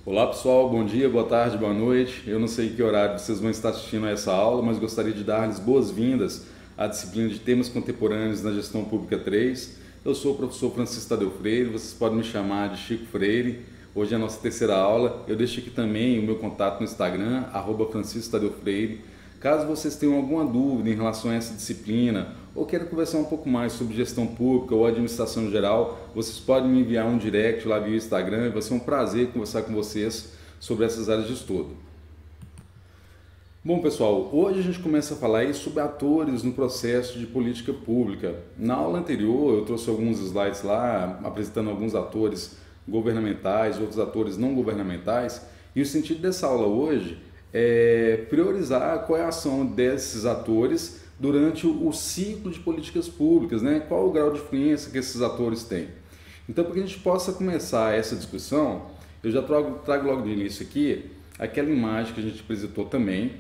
Olá pessoal, bom dia, boa tarde, boa noite. Eu não sei que horário vocês vão estar assistindo a essa aula, mas gostaria de dar-lhes boas-vindas à disciplina de temas contemporâneos na gestão pública 3. Eu sou o professor Francisco Tadeu Freire, vocês podem me chamar de Chico Freire. Hoje é a nossa terceira aula. Eu deixo aqui também o meu contato no Instagram, @Francisco Tadeu Freire. Caso vocês tenham alguma dúvida em relação a essa disciplina ou queiram conversar um pouco mais sobre gestão pública ou administração em geral, vocês podem me enviar um direct lá via Instagram e vai ser um prazer conversar com vocês sobre essas áreas de estudo. Bom pessoal, hoje a gente começa a falar aí sobre atores no processo de política pública. Na aula anterior eu trouxe alguns slides lá apresentando alguns atores governamentais, outros atores não governamentais, e o sentido dessa aula hoje é priorizar qual é a ação desses atores durante o ciclo de políticas públicas, né? Qual o grau de influência que esses atores têm. Então, para que a gente possa começar essa discussão, eu já trago logo de início aqui aquela imagem que a gente apresentou também.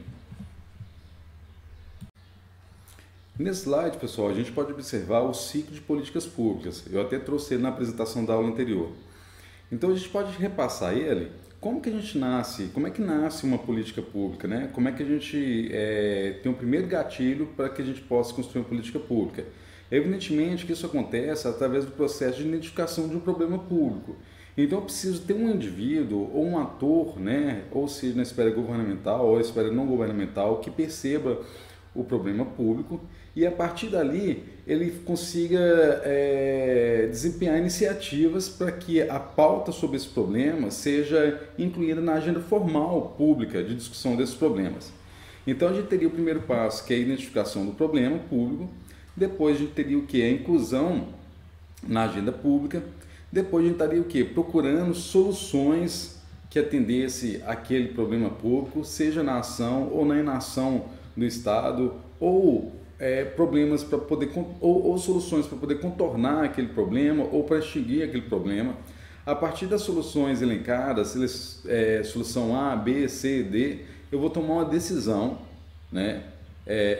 Nesse slide, pessoal, a gente pode observar o ciclo de políticas públicas. Eu até trouxe ele na apresentação da aula anterior. Então, a gente pode repassar ele. Como que a gente nasce? Como é que nasce uma política pública, né? Como é que a gente tem um primeiro gatilho para que a gente possa construir uma política pública? Evidentemente que isso acontece através do processo de identificação de um problema público. Então eu preciso ter um indivíduo ou um ator, né? Ou seja, na esfera governamental ou na esfera não governamental, que perceba o problema público e a partir dali ele consiga desempenhar iniciativas para que a pauta sobre esse problema seja incluída na agenda formal pública de discussão desses problemas. Então a gente teria o primeiro passo, que é a identificação do problema público, depois a gente teria o que? A inclusão na agenda pública, depois a gente estaria o que? Procurando soluções que atendesse aquele problema público, seja na ação ou na inação do Estado, ou problemas para poder ou soluções para poder contornar aquele problema ou para extinguir aquele problema. A partir das soluções elencadas, solução A, B, C, D, eu vou tomar uma decisão, né?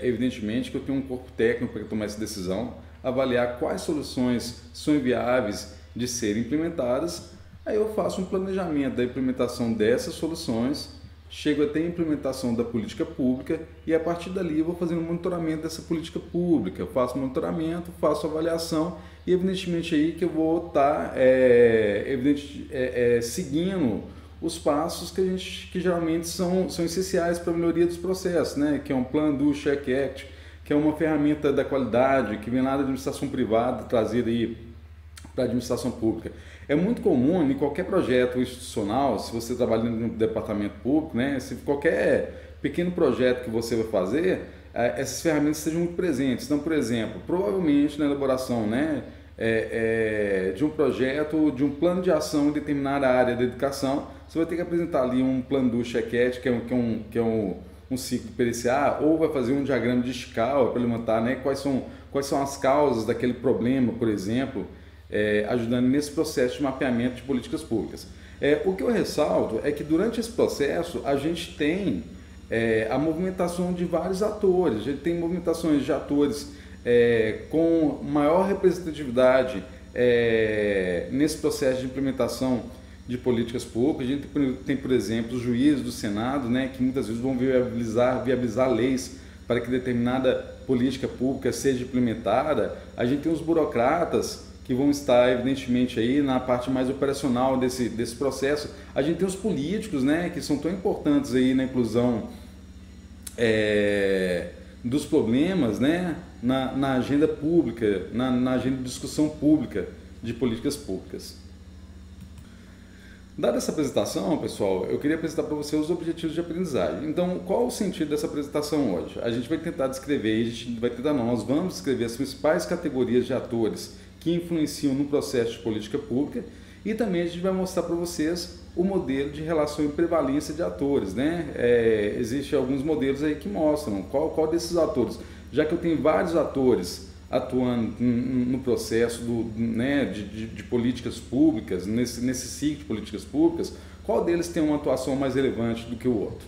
Evidentemente que eu tenho um corpo técnico para tomar essa decisão, avaliar quais soluções são viáveis de serem implementadas. Aí eu faço um planejamento da implementação dessas soluções, chego até a implementação da política pública e a partir dali eu vou fazendo um monitoramento dessa política pública. Eu faço monitoramento, faço avaliação e evidentemente aí que eu vou estar seguindo os passos que geralmente são essenciais para a melhoria dos processos, né? Que é um Plan Do Check Act, que é uma ferramenta da qualidade que vem lá da administração privada trazida aí para a administração pública. É muito comum em qualquer projeto institucional, se você trabalha no departamento público, né, se qualquer pequeno projeto que você vai fazer, essas ferramentas sejam muito presentes. Então, por exemplo, provavelmente na elaboração, né, de um projeto, de um plano de ação em determinada área da educação, você vai ter que apresentar ali um plano do chequete, que é um ciclo periciar, ou vai fazer um diagrama de escala para levantar, né, quais são as causas daquele problema, por exemplo, ajudando nesse processo de mapeamento de políticas públicas. O que eu ressalto é que durante esse processo a gente tem a movimentação de vários atores, a gente tem movimentações de atores com maior representatividade nesse processo de implementação de políticas públicas. A gente tem, por exemplo, os juízes do Senado, né, que muitas vezes vão viabilizar leis para que determinada política pública seja implementada. A gente tem os burocratas que vão estar, evidentemente, aí na parte mais operacional desse processo. A gente tem os políticos, né, que são tão importantes aí na inclusão dos problemas, né, na agenda pública, na agenda de discussão pública de políticas públicas. Dada essa apresentação, pessoal, eu queria apresentar para vocês os objetivos de aprendizagem. Então, qual o sentido dessa apresentação hoje? A gente vai tentar descrever, nós vamos descrever as principais categorias de atores que influenciam no processo de política pública e também a gente vai mostrar para vocês o modelo de relação e prevalência de atores, né? Existem alguns modelos aí que mostram qual desses atores, já que eu tenho vários atores atuando no processo de políticas públicas, nesse ciclo de políticas públicas, qual deles tem uma atuação mais relevante do que o outro?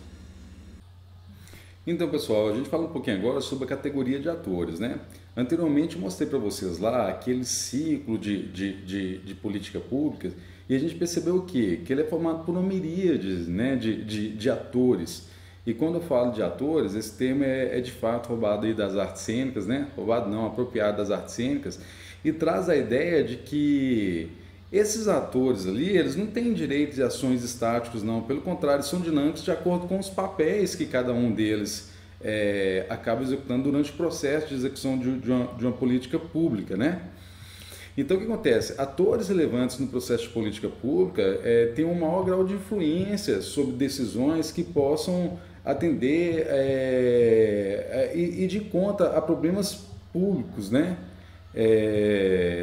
Então, pessoal, a gente fala um pouquinho agora sobre a categoria de atores, né? Anteriormente eu mostrei para vocês lá aquele ciclo de política pública e a gente percebeu o quê? Que ele é formado por uma miríade, né, de atores. E quando eu falo de atores, esse termo é de fato roubado aí das artes cênicas, né? Roubado não, apropriado das artes cênicas, e traz a ideia de que esses atores ali, eles não têm direito de ações estáticos, não. Pelo contrário, são dinâmicos de acordo com os papéis que cada um deles acaba executando durante o processo de execução de uma política pública, né? Então, o que acontece? Atores relevantes no processo de política pública têm um maior grau de influência sobre decisões que possam atender e de conta a problemas públicos, né?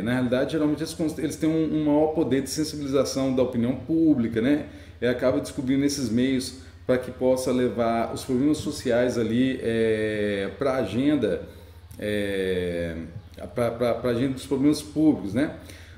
Na realidade, geralmente eles têm um maior poder de sensibilização da opinião pública, né? E acaba descobrindo esses meios para que possa levar os problemas sociais ali para a agenda, para a agenda dos problemas públicos, né?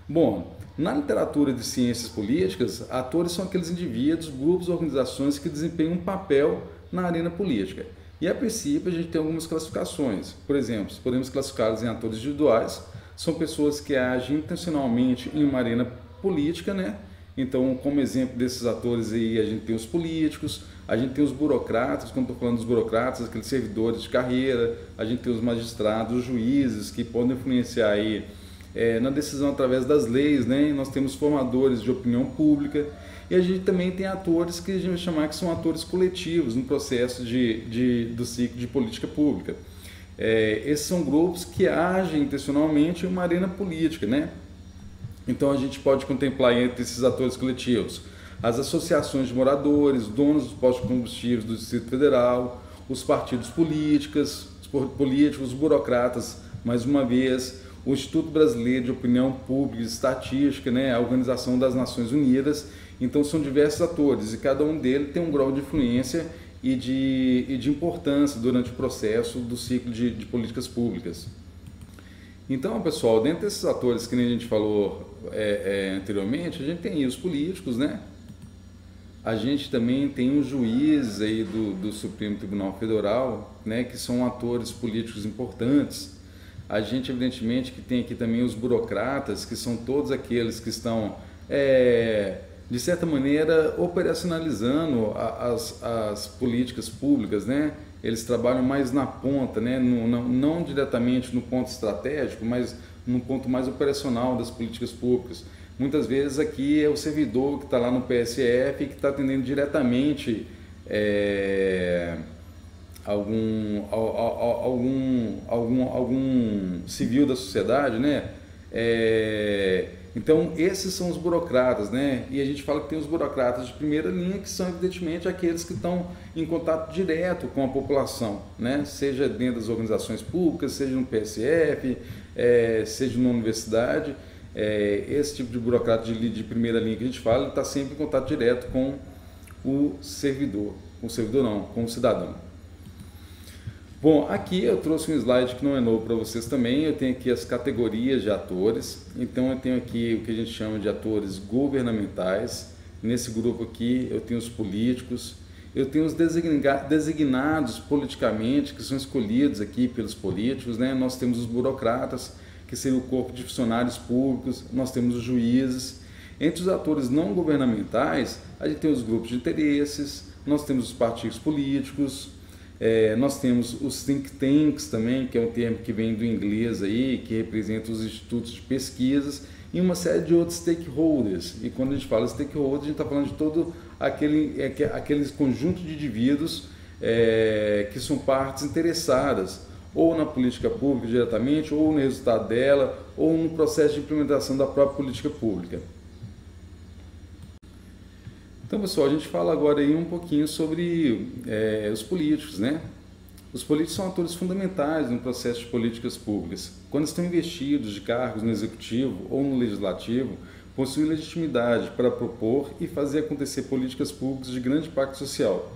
Bom, na literatura de ciências políticas, atores são aqueles indivíduos, grupos, organizações que desempenham um papel na arena política. E a princípio a gente tem algumas classificações. Por exemplo, podemos classificá-los em atores individuais, são pessoas que agem intencionalmente em uma arena política, né? Então, como exemplo desses atores aí, a gente tem os políticos, a gente tem os burocratas, quando estou falando dos burocratas, aqueles servidores de carreira, a gente tem os magistrados, os juízes, que podem influenciar aí na decisão através das leis, né? E nós temos formadores de opinião pública, e a gente também tem atores que a gente vai chamar que são atores coletivos no processo do ciclo de política pública. Esses são grupos que agem intencionalmente em uma arena política, né? Então a gente pode contemplar entre esses atores coletivos as associações de moradores, donos dos postos de combustíveis do Distrito Federal, os partidos políticos, os burocratas, mais uma vez, o Instituto Brasileiro de Opinião Pública e Estatística, né, a Organização das Nações Unidas. Então são diversos atores e cada um deles tem um grau de influência e de importância durante o processo do ciclo de políticas públicas. Então, pessoal, dentro desses atores que nem a gente falou anteriormente, a gente tem aí os políticos, né? A gente também tem os juízes aí do Supremo Tribunal Federal, né, que são atores políticos importantes. A gente, evidentemente, que tem aqui também os burocratas, que são todos aqueles que estão, de certa maneira, operacionalizando as políticas públicas, né? Eles trabalham mais na ponta, né? Não diretamente no ponto estratégico, mas no ponto mais operacional das políticas públicas. Muitas vezes aqui é o servidor que está lá no PSF que está atendendo diretamente algum civil da sociedade, né? Então, esses são os burocratas, né? E a gente fala que tem os burocratas de primeira linha, que são, evidentemente, aqueles que estão em contato direto com a população, né? Seja dentro das organizações públicas, seja no PSF, seja na universidade. Esse tipo de burocrata de primeira linha que a gente fala, ele está sempre em contato direto com o servidor. Com o servidor não, com o cidadão. Bom, aqui eu trouxe um slide que não é novo para vocês também. Eu tenho aqui as categorias de atores. Então eu tenho aqui o que a gente chama de atores governamentais. Nesse grupo aqui eu tenho os políticos. Eu tenho os designados politicamente, que são escolhidos aqui pelos políticos, né? Nós temos os burocratas, que seriam o corpo de funcionários públicos. Nós temos os juízes. Entre os atores não governamentais, a gente tem os grupos de interesses, nós temos os partidos políticos, nós temos os think tanks também, que é um termo que vem do inglês aí, que representa os institutos de pesquisas, e uma série de outros stakeholders. E quando a gente fala stakeholders, a gente está falando de todo aquele conjunto de indivíduos que são partes interessadas, ou na política pública diretamente, ou no resultado dela, ou no processo de implementação da própria política pública. Então, pessoal, a gente fala agora aí um pouquinho sobre os políticos, né? Os políticos são atores fundamentais no processo de políticas públicas. Quando estão investidos de cargos no executivo ou no legislativo, possuem legitimidade para propor e fazer acontecer políticas públicas de grande impacto social.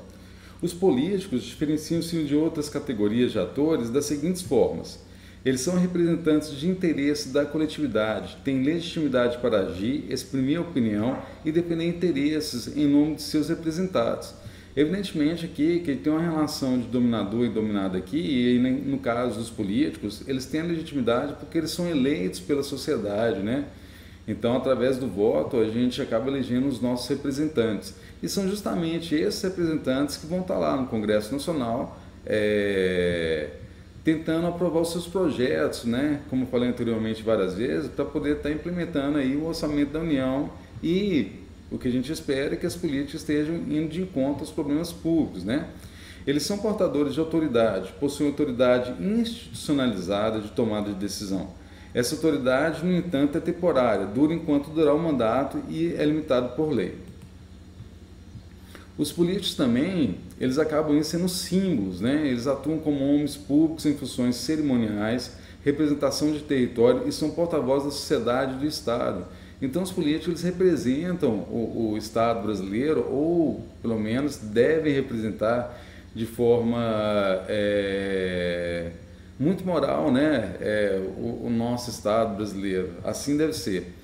Os políticos diferenciam-se de outras categorias de atores das seguintes formas. Eles são representantes de interesse da coletividade, têm legitimidade para agir, exprimir opinião e defender interesses em nome de seus representados. Evidentemente aqui que tem uma relação de dominador e dominado aqui, e no caso dos políticos, eles têm a legitimidade porque eles são eleitos pela sociedade, né? Então, através do voto, a gente acaba elegendo os nossos representantes. E são justamente esses representantes que vão estar lá no Congresso Nacional, tentando aprovar os seus projetos, né? Como eu falei anteriormente várias vezes, para poder estar implementando aí o orçamento da União, e o que a gente espera é que as políticas estejam indo de encontro aos problemas públicos, né? Eles são portadores de autoridade, possuem autoridade institucionalizada de tomada de decisão. Essa autoridade, no entanto, é temporária, dura enquanto durar o mandato e é limitado por lei. Os políticos também, eles acabam sendo símbolos, né? Eles atuam como homens públicos em funções cerimoniais, representação de território e são porta-voz da sociedade e do Estado. Então, os políticos eles representam o Estado brasileiro, ou pelo menos devem representar de forma muito moral, né? O nosso Estado brasileiro. Assim deve ser.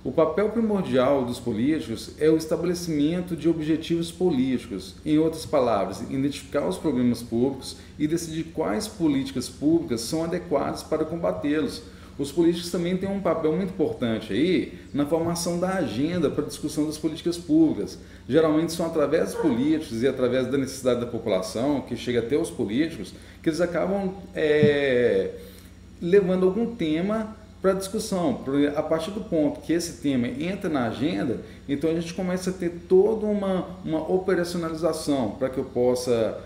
O papel primordial dos políticos é o estabelecimento de objetivos políticos. Em outras palavras, identificar os problemas públicos e decidir quais políticas públicas são adequadas para combatê-los. Os políticos também têm um papel muito importante aí na formação da agenda para a discussão das políticas públicas. Geralmente são através dos políticos e através da necessidade da população, que chega até os políticos, que eles acabam levando algum tema para discussão. A partir do ponto que esse tema entra na agenda, então a gente começa a ter toda uma operacionalização para que eu possa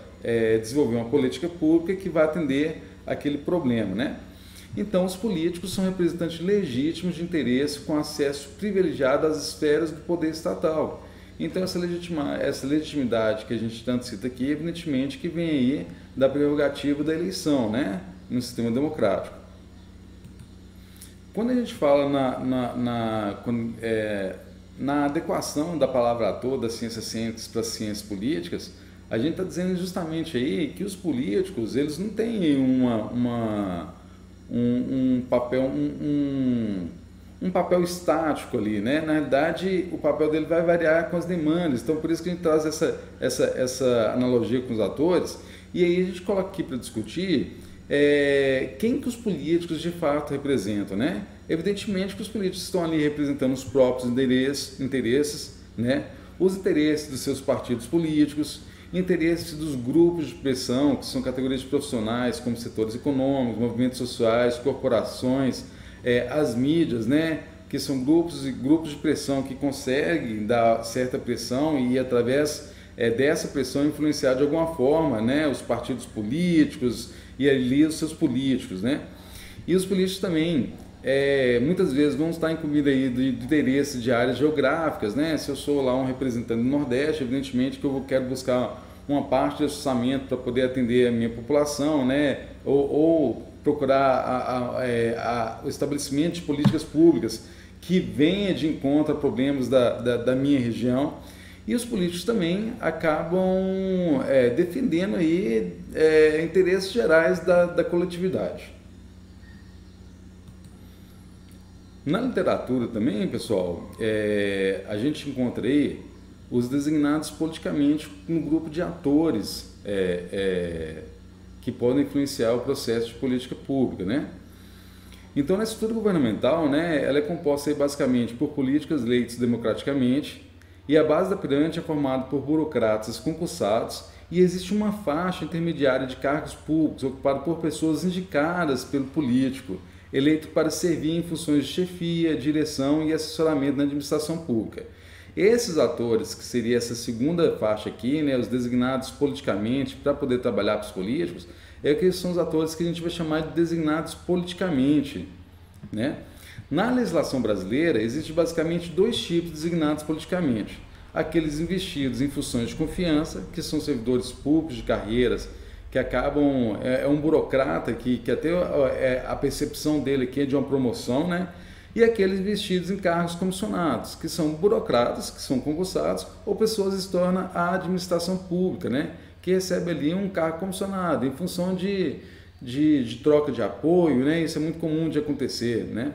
desenvolver uma política pública que vai atender aquele problema, né? Então, os políticos são representantes legítimos de interesse com acesso privilegiado às esferas do poder estatal. Então, essa legitimidade que a gente tanto cita aqui, evidentemente que vem aí da prerrogativa da eleição, né? No sistema democrático. Quando a gente fala na adequação da palavra toda das ciências ciências para as ciências políticas, a gente está dizendo justamente aí que os políticos eles não têm um papel estático ali, né? Na realidade, o papel dele vai variar com as demandas. Então, por isso que a gente traz essa analogia com os atores. E aí a gente coloca aqui para discutir quem que os políticos de fato representam, né? Evidentemente que os políticos estão ali representando os próprios interesses, né? Os interesses dos seus partidos políticos, interesses dos grupos de pressão, que são categorias de profissionais, como setores econômicos, movimentos sociais, corporações, as mídias, né, que são grupos de pressão que conseguem dar certa pressão e, através dessa pressão, influenciar de alguma forma, né, os partidos políticos e ali os seus políticos, né? E os políticos também, muitas vezes vão estar incumbidos aí de interesse de áreas geográficas, né? Se eu sou lá um representante do Nordeste, evidentemente que eu quero buscar uma parte desse orçamento para poder atender a minha população, né? Ou procurar o estabelecimento de políticas públicas que venha de encontro a problemas da minha região. E os políticos também acabam defendendo aí interesses gerais da coletividade. Na literatura também, pessoal, a gente encontra aí os designados politicamente no grupo de atores que podem influenciar o processo de política pública, né? Então, na estrutura governamental, né, ela é composta aí, basicamente por políticos eleitos democraticamente, e a base da pirâmide é formada por burocratas concursados, e existe uma faixa intermediária de cargos públicos ocupada por pessoas indicadas pelo político, eleito para servir em funções de chefia, direção e assessoramento na administração pública. Esses atores, que seria essa segunda faixa aqui, né, os designados politicamente para poder trabalhar para os políticos, que são os atores que a gente vai chamar de designados politicamente, né? Na legislação brasileira, existe basicamente dois tipos designados politicamente. Aqueles investidos em funções de confiança, que são servidores públicos de carreiras, que acabam, um burocrata que até a percepção dele aqui é de uma promoção, né? E aqueles investidos em cargos comissionados, que são burocratas, que são concursados, ou pessoas que se tornam a administração pública, né? Que recebe ali um cargo comissionado, em função de troca de apoio, né? Isso é muito comum de acontecer, né?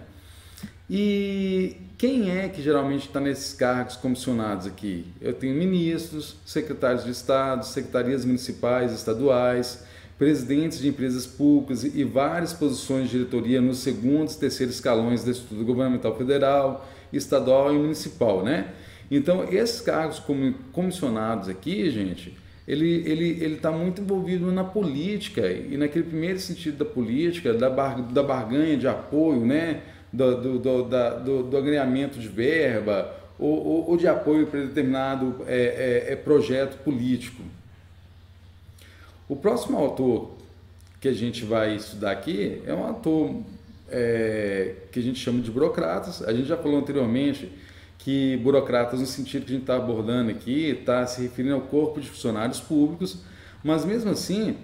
E quem é que geralmente está nesses cargos comissionados aqui? Eu tenho ministros, secretários de Estado, secretarias municipais, estaduais, presidentes de empresas públicas e várias posições de diretoria nos segundos e terceiros escalões da estrutura governamental federal, estadual e municipal, né? Então, esses cargos comissionados aqui, gente, ele está muito envolvido na política e naquele primeiro sentido da política, da barganha de apoio, né? Do agregamento de verba ou de apoio para determinado projeto político. O próximo autor que a gente vai estudar aqui é um autor que a gente chama de burocratas. A gente já falou anteriormente que burocratas, no sentido que a gente está abordando aqui, está se referindo ao corpo de funcionários públicos, mas mesmo assim,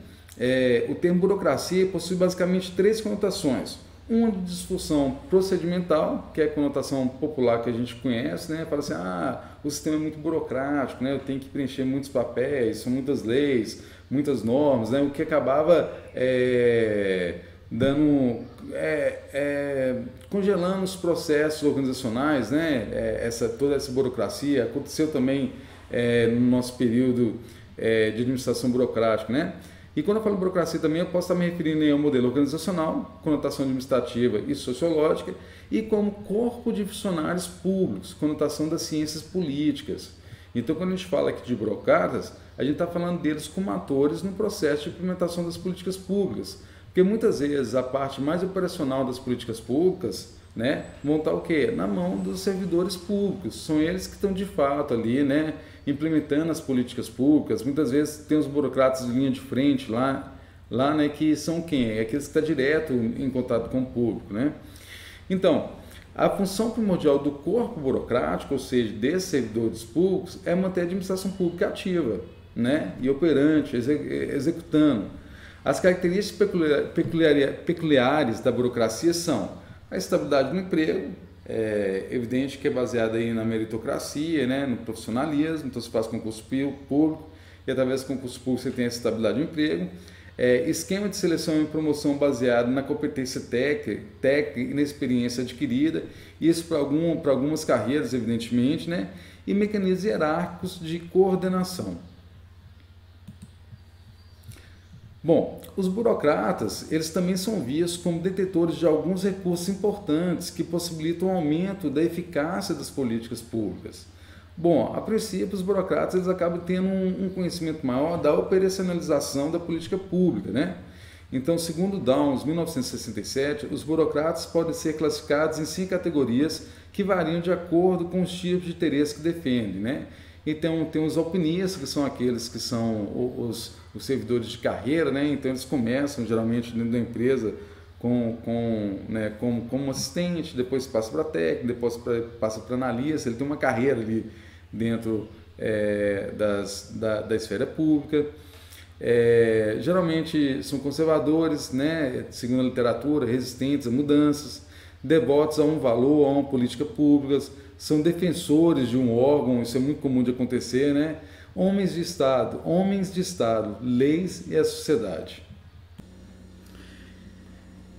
o termo burocracia possui basicamente três conotações. Uma de disfunção procedimental, que é a conotação popular que a gente conhece, né? Fala assim, o sistema é muito burocrático, né? Eu tenho que preencher muitos papéis, são muitas leis, muitas normas, né? O que acabava congelando os processos organizacionais, né? Toda essa burocracia aconteceu também no nosso período de administração burocrática, né? E quando eu falo burocracia também, eu posso estar me referindo ao modelo organizacional, conotação administrativa e sociológica, e como corpo de funcionários públicos, conotação das ciências políticas. Então, quando a gente fala aqui de burocratas, a gente está falando deles como atores no processo de implementação das políticas públicas. Porque muitas vezes a parte mais operacional das políticas públicas, né, vão estar o quê? Na mão dos servidores públicos. São eles que estão de fato ali, né, implementando as políticas públicas. Muitas vezes tem os burocratas de linha de frente lá, né, que são quem? É aqueles que estão direto em contato com o público, né? Então, a função primordial do corpo burocrático, ou seja, desses servidores públicos, é manter a administração pública ativa, né, e operante, executando. As características peculiares da burocracia são a estabilidade do emprego, evidente que é baseada aí na meritocracia, né, no profissionalismo. Então você faz concurso público e através do concurso público você tem a estabilidade do emprego, esquema de seleção e promoção baseado na competência técnica e na experiência adquirida, isso para algumas carreiras, evidentemente, né, e mecanismos hierárquicos de coordenação. Bom, os burocratas, eles também são vistos como detentores de alguns recursos importantes que possibilitam o aumento da eficácia das políticas públicas. Bom, a princípio, os burocratas eles acabam tendo um conhecimento maior da operacionalização da política pública, né? Então, segundo Downes, 1967, os burocratas podem ser classificados em 5 categorias que variam de acordo com os tipos de interesse que defendem, né? Então, tem os alpinistas, que são aqueles que são os servidores de carreira, né? Então, eles começam geralmente dentro da empresa como assistente, depois passa para técnico, depois passa para analista. Ele tem uma carreira ali dentro da esfera pública. Geralmente são conservadores, né? Segundo a literatura, resistentes a mudanças, devotos a um valor, a uma política pública, são defensores de um órgão, isso é muito comum de acontecer, né? Homens de Estado, leis e a sociedade.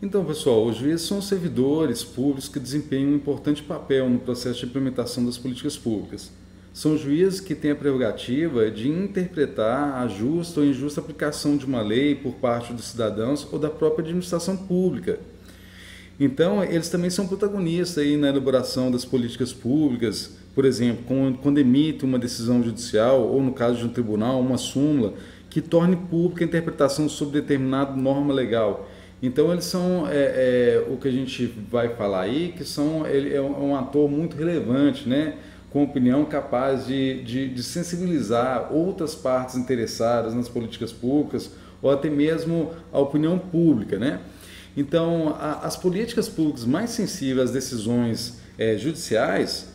Então, pessoal, os juízes são servidores públicos que desempenham um importante papel no processo de implementação das políticas públicas. São juízes que têm a prerrogativa de interpretar a justa ou injusta aplicação de uma lei por parte dos cidadãos ou da própria administração pública. Então, eles também são protagonistas aí na elaboração das políticas públicas, por exemplo, quando emite uma decisão judicial ou, no caso de um tribunal, uma súmula que torne pública a interpretação sobre determinada norma legal. Então, eles são o que a gente vai falar aí, que é um ator muito relevante, né? Com opinião capaz de sensibilizar outras partes interessadas nas políticas públicas ou até mesmo a opinião pública, né? Então, as políticas públicas mais sensíveis às decisões judiciais,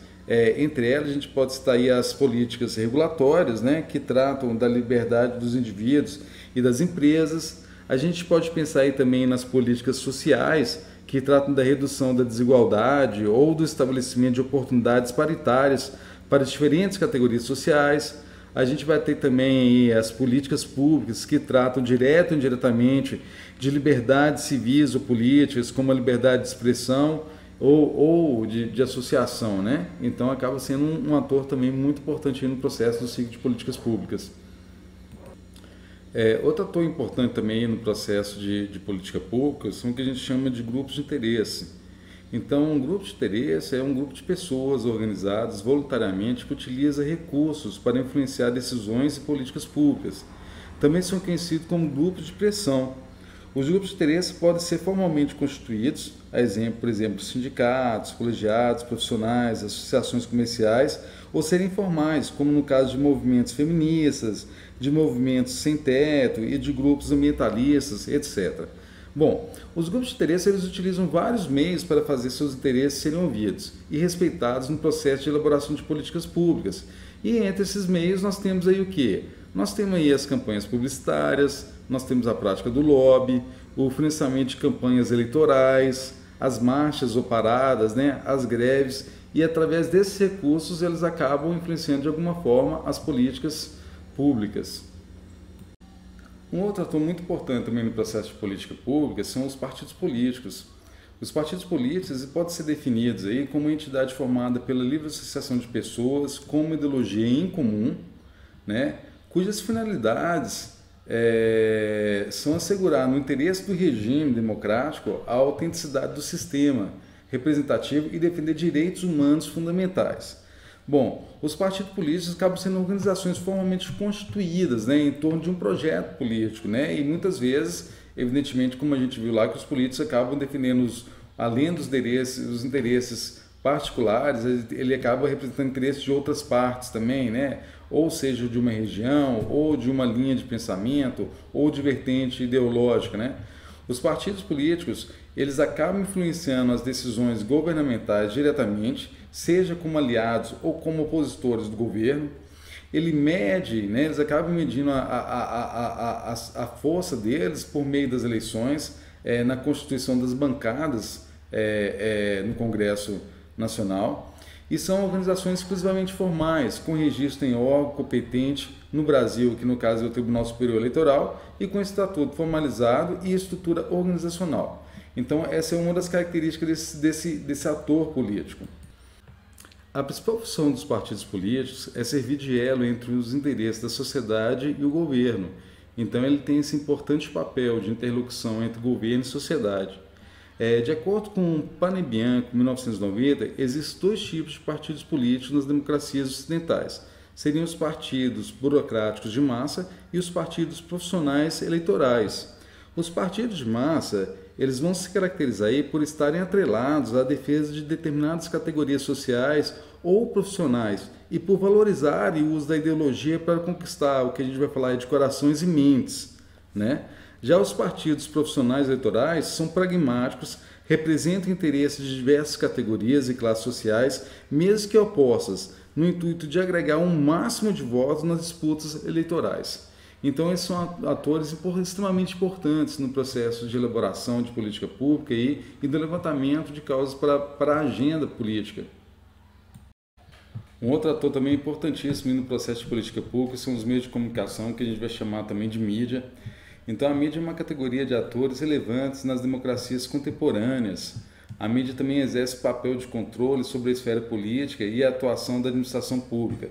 entre elas a gente pode citar aí as políticas regulatórias, né, que tratam da liberdade dos indivíduos e das empresas. A gente pode pensar aí também nas políticas sociais, que tratam da redução da desigualdade ou do estabelecimento de oportunidades paritárias para diferentes categorias sociais. A gente vai ter também as políticas públicas que tratam direto ou indiretamente de liberdades civis ou políticas, como a liberdade de expressão ou de associação, né? Então acaba sendo um ator também muito importante no processo do ciclo de políticas públicas. Outro ator importante também no processo de política pública são o que a gente chama de grupos de interesse. Então, um grupo de interesse é um grupo de pessoas organizadas voluntariamente que utiliza recursos para influenciar decisões e políticas públicas. Também são conhecidos como grupos de pressão. Os grupos de interesse podem ser formalmente constituídos, por exemplo, sindicatos, colegiados, profissionais, associações comerciais, ou serem informais, como no caso de movimentos feministas, de movimentos sem teto e de grupos ambientalistas, etc. Bom, os grupos de interesse eles utilizam vários meios para fazer seus interesses serem ouvidos e respeitados no processo de elaboração de políticas públicas. E entre esses meios nós temos aí o quê? Nós temos aí as campanhas publicitárias, nós temos a prática do lobby, o financiamento de campanhas eleitorais, as marchas ou paradas, né, as greves, e através desses recursos eles acabam influenciando de alguma forma as políticas públicas. Um outro ator muito importante também no processo de política pública são os partidos políticos. Os partidos políticos podem ser definidos aí como uma entidade formada pela livre associação de pessoas com uma ideologia em comum, né, cujas finalidades são assegurar no interesse do regime democrático a autenticidade do sistema representativo e defender direitos humanos fundamentais. Bom, os partidos políticos acabam sendo organizações formalmente constituídas, né, em torno de um projeto político, né, e muitas vezes, evidentemente, como a gente viu lá, que os políticos acabam defendendo, além dos interesses particulares, ele acaba representando interesses de outras partes também, né, ou seja, de uma região, ou de uma linha de pensamento, ou de vertente ideológica, né. Os partidos políticos, eles acabam influenciando as decisões governamentais diretamente, seja como aliados ou como opositores do governo. Ele mede, né, eles acabam medindo a força deles por meio das eleições, na constituição das bancadas no Congresso Nacional, e são organizações exclusivamente formais, com registro em órgão competente no Brasil, que no caso é o Tribunal Superior Eleitoral, e com estatuto formalizado e estrutura organizacional. Então, essa é uma das características desse ator político. A principal função dos partidos políticos é servir de elo entre os interesses da sociedade e o governo. Então, ele tem esse importante papel de interlocução entre governo e sociedade. De acordo com Panebianco, 1990, existem dois tipos de partidos políticos nas democracias ocidentais. Seriam os partidos burocráticos de massa e os partidos profissionais eleitorais. Os partidos de massa, eles vão se caracterizar aí por estarem atrelados à defesa de determinadas categorias sociais ou profissionais e por valorizarem o uso da ideologia para conquistar o que a gente vai falar de corações e mentes, né? Já os partidos profissionais eleitorais são pragmáticos, representam interesses de diversas categorias e classes sociais, mesmo que opostas, no intuito de agregar um máximo de votos nas disputas eleitorais. Então, esses são atores extremamente importantes no processo de elaboração de política pública e do levantamento de causas para a agenda política. Um outro ator também importantíssimo no processo de política pública são os meios de comunicação, que a gente vai chamar também de mídia. Então, a mídia é uma categoria de atores relevantes nas democracias contemporâneas. A mídia também exerce papel de controle sobre a esfera política e a atuação da administração pública.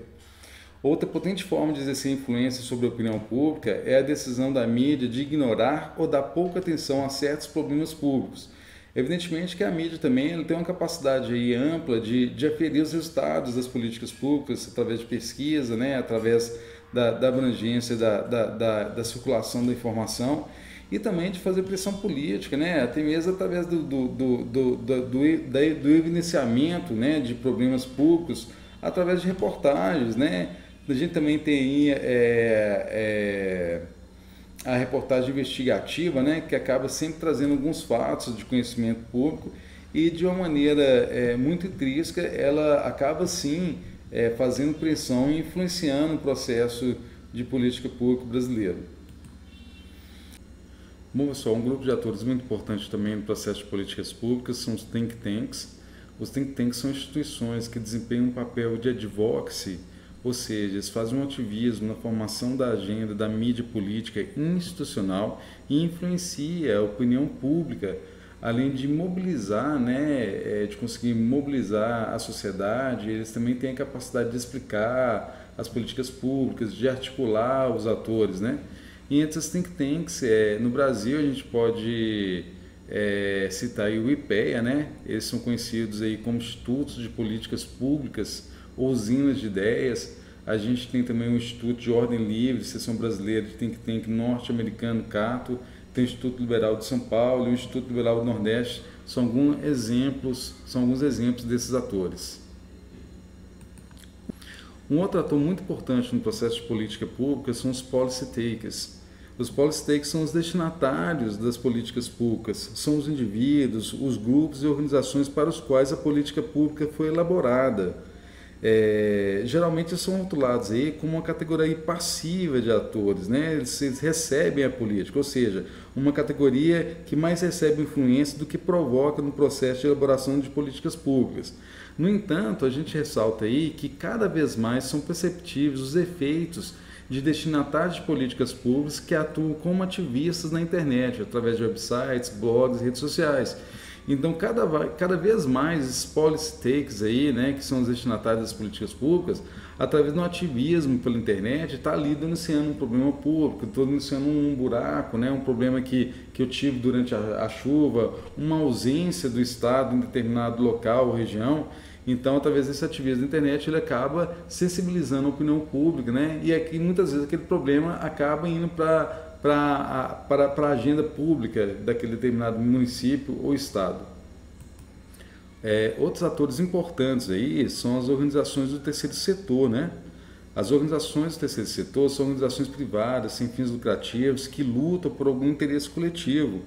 Outra potente forma de exercer influência sobre a opinião pública é a decisão da mídia de ignorar ou dar pouca atenção a certos problemas públicos. Evidentemente que a mídia também tem uma capacidade aí ampla de aferir os resultados das políticas públicas através de pesquisa, né, através da abrangência da circulação da informação e também de fazer pressão política, né, até mesmo através do evidenciamento, né, de problemas públicos através de reportagens, né. A gente também tem a reportagem investigativa, né, que acaba sempre trazendo alguns fatos de conhecimento público e de uma maneira muito intrínseca ela acaba sim fazendo pressão e influenciando o processo de política pública brasileiro. Bom, pessoal, um grupo de atores muito importante também no processo de políticas públicas são os think tanks. Os think tanks são instituições que desempenham um papel de advocacy, ou seja, eles fazem um ativismo na formação da agenda da mídia política institucional e influencia a opinião pública além de mobilizar, né, de conseguir mobilizar a sociedade, eles também têm a capacidade de explicar as políticas públicas, de articular os atores, né? E entre os think tanks, no Brasil a gente pode citar aí o IPEA, né? Eles são conhecidos aí como institutos de políticas públicas, ou usinas de ideias. A gente tem também o Instituto de Ordem Livre, Seção Brasileira de Think Tank norte-americano, Cato, tem o Instituto Liberal de São Paulo e o Instituto Liberal do Nordeste, são alguns exemplos desses atores. Um outro ator muito importante no processo de política pública são os policy takers. Os policy takers são os destinatários das políticas públicas, são os indivíduos, os grupos e organizações para os quais a política pública foi elaborada. Geralmente são rotulados aí como uma categoria passiva de atores, né? Eles recebem a política, ou seja, uma categoria que mais recebe influência do que provoca no processo de elaboração de políticas públicas. No entanto, a gente ressalta aí que cada vez mais são perceptíveis os efeitos de destinatários de políticas públicas que atuam como ativistas na internet, através de websites, blogs, redes sociais. Então, cada vez mais esses policy takers aí, né, que são os destinatários das políticas públicas, através do ativismo pela internet, está ali denunciando um problema público, estou denunciando um buraco, né, um problema que eu tive durante a chuva, uma ausência do Estado em determinado local ou região. Então, através desse ativismo da internet, ele acaba sensibilizando a opinião pública, né, e aqui muitas vezes aquele problema acaba indo para a agenda pública daquele determinado município ou estado. Outros atores importantes aí são as organizações do terceiro setor, né? As organizações do terceiro setor são organizações privadas, sem fins lucrativos, que lutam por algum interesse coletivo.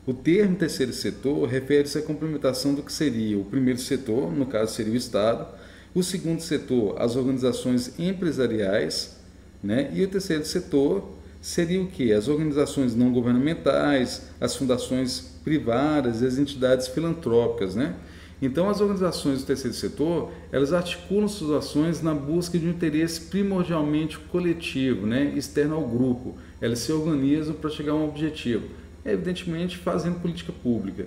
O termo terceiro setor refere-se à complementação do que seria o primeiro setor, no caso seria o Estado, o segundo setor, as organizações empresariais, né? E o terceiro setor seria o quê? As organizações não governamentais, as fundações privadas e as entidades filantrópicas, né? Então, as organizações do terceiro setor, elas articulam suas ações na busca de um interesse primordialmente coletivo, né? Externo ao grupo. Elas se organizam para chegar a um objetivo, evidentemente fazendo política pública.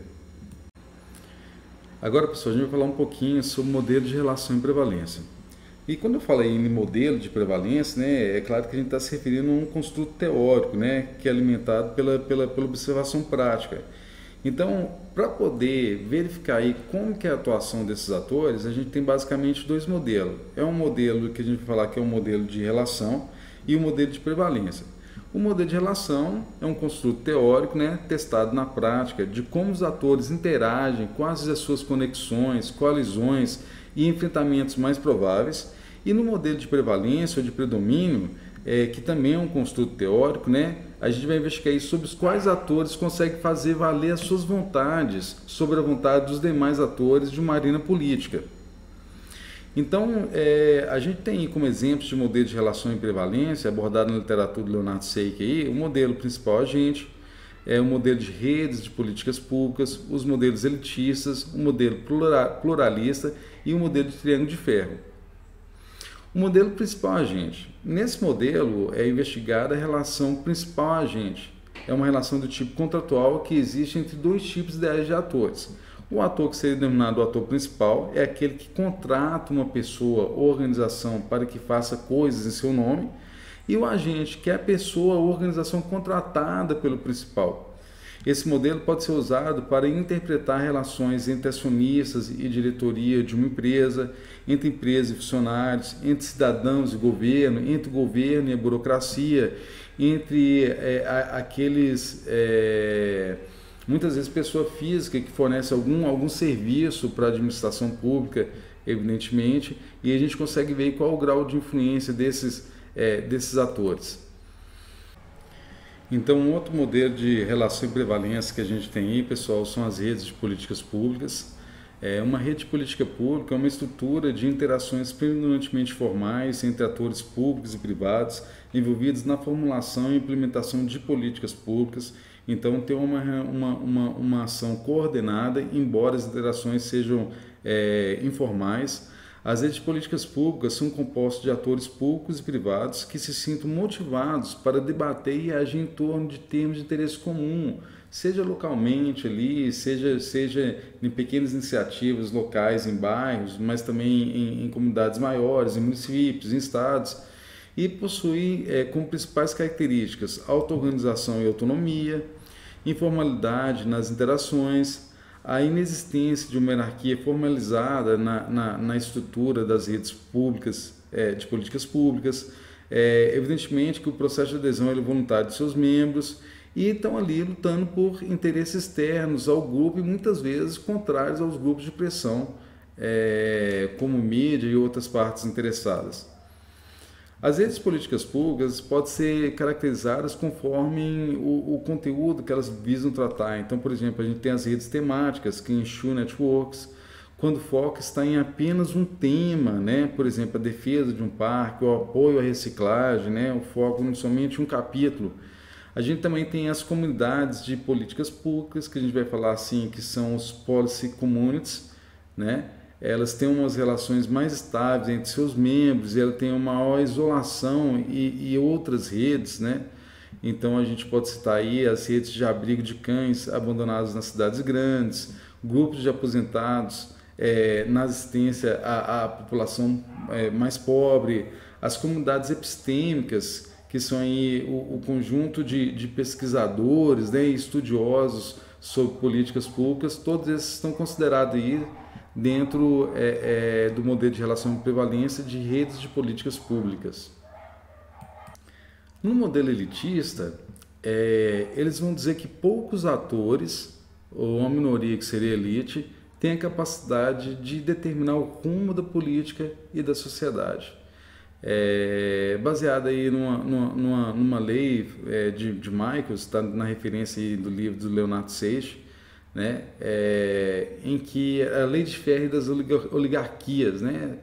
Agora, pessoal, a gente vai falar um pouquinho sobre o modelo de relação e prevalência. E quando eu falei em modelo de prevalência, né, é claro que a gente está se referindo a um construto teórico, né, que é alimentado pela observação prática. Então, para poder verificar aí como que é a atuação desses atores, a gente tem basicamente dois modelos. É um modelo que a gente vai falar que é um modelo de relação e um modelo de prevalência. O modelo de relação é um construto teórico, né, testado na prática, de como os atores interagem, quais as suas conexões, colisões e enfrentamentos mais prováveis. E no modelo de prevalência ou de predomínio, que também é um construto teórico, né, a gente vai investigar aí sobre os quais atores conseguem fazer valer as suas vontades sobre a vontade dos demais atores de uma arena política. Então, a gente tem como exemplos de modelo de relação e prevalência, abordado na literatura do Leonard Seik, aí, o modelo principal agente, o modelo de redes de políticas públicas, os modelos elitistas, o modelo pluralista e o modelo de triângulo de ferro. O modelo principal agente. Nesse modelo é investigada a relação principal agente. É uma relação do tipo contratual que existe entre dois tipos ideais de atores. O ator que seria denominado o ator principal é aquele que contrata uma pessoa ou organização para que faça coisas em seu nome, e o agente, que é a pessoa ou organização contratada pelo principal. Esse modelo pode ser usado para interpretar relações entre acionistas e diretoria de uma empresa, entre empresas e funcionários, entre cidadãos e governo, entre o governo e a burocracia, entre muitas vezes pessoa física que fornece algum serviço para a administração pública, evidentemente, e a gente consegue ver qual o grau de influência desses atores. Então, um outro modelo de relação e prevalência que a gente tem aí, pessoal, são as redes de políticas públicas. Uma rede de política pública é uma estrutura de interações predominantemente formais entre atores públicos e privados envolvidos na formulação e implementação de políticas públicas. Então, tem uma ação coordenada, embora as interações sejam informais. As redes de políticas públicas são compostas de atores públicos e privados que se sintam motivados para debater e agir em torno de temas de interesse comum, seja localmente ali, seja em pequenas iniciativas locais, em bairros, mas também em comunidades maiores, em municípios, em estados, e possui como principais características auto-organização e autonomia, informalidade nas interações, a inexistência de uma hierarquia formalizada na estrutura das redes públicas, de políticas públicas, evidentemente que o processo de adesão é voluntário de seus membros e estão ali lutando por interesses externos ao grupo e muitas vezes contrários aos grupos de pressão, como mídia e outras partes interessadas. As redes políticas públicas podem ser caracterizadas conforme o conteúdo que elas visam tratar. Então, por exemplo, a gente tem as redes temáticas, que ensure networks, quando o foco está em apenas um tema, né? Por exemplo, a defesa de um parque, o apoio à reciclagem, né? O foco em somente um capítulo. A gente também tem as comunidades de políticas públicas, que a gente vai falar assim, que são os policy communities, né? Elas têm umas relações mais estáveis entre seus membros, e ela tem uma maior isolação e outras redes, né? Então a gente pode citar aí as redes de abrigo de cães abandonados nas cidades grandes, grupos de aposentados na assistência à população mais pobre, as comunidades epistêmicas, que são aí o conjunto de pesquisadores, né, e estudiosos sobre políticas públicas, todos esses estão considerados aí dentro do modelo de relação de prevalência de redes de políticas públicas. No modelo elitista, eles vão dizer que poucos atores, ou uma minoria que seria elite, tem a capacidade de determinar o rumo da política e da sociedade. Baseada aí numa lei de Michaels, está na referência aí do livro do Leonardo Seixas, né? Em que a lei de Ferre das oligarquias, né?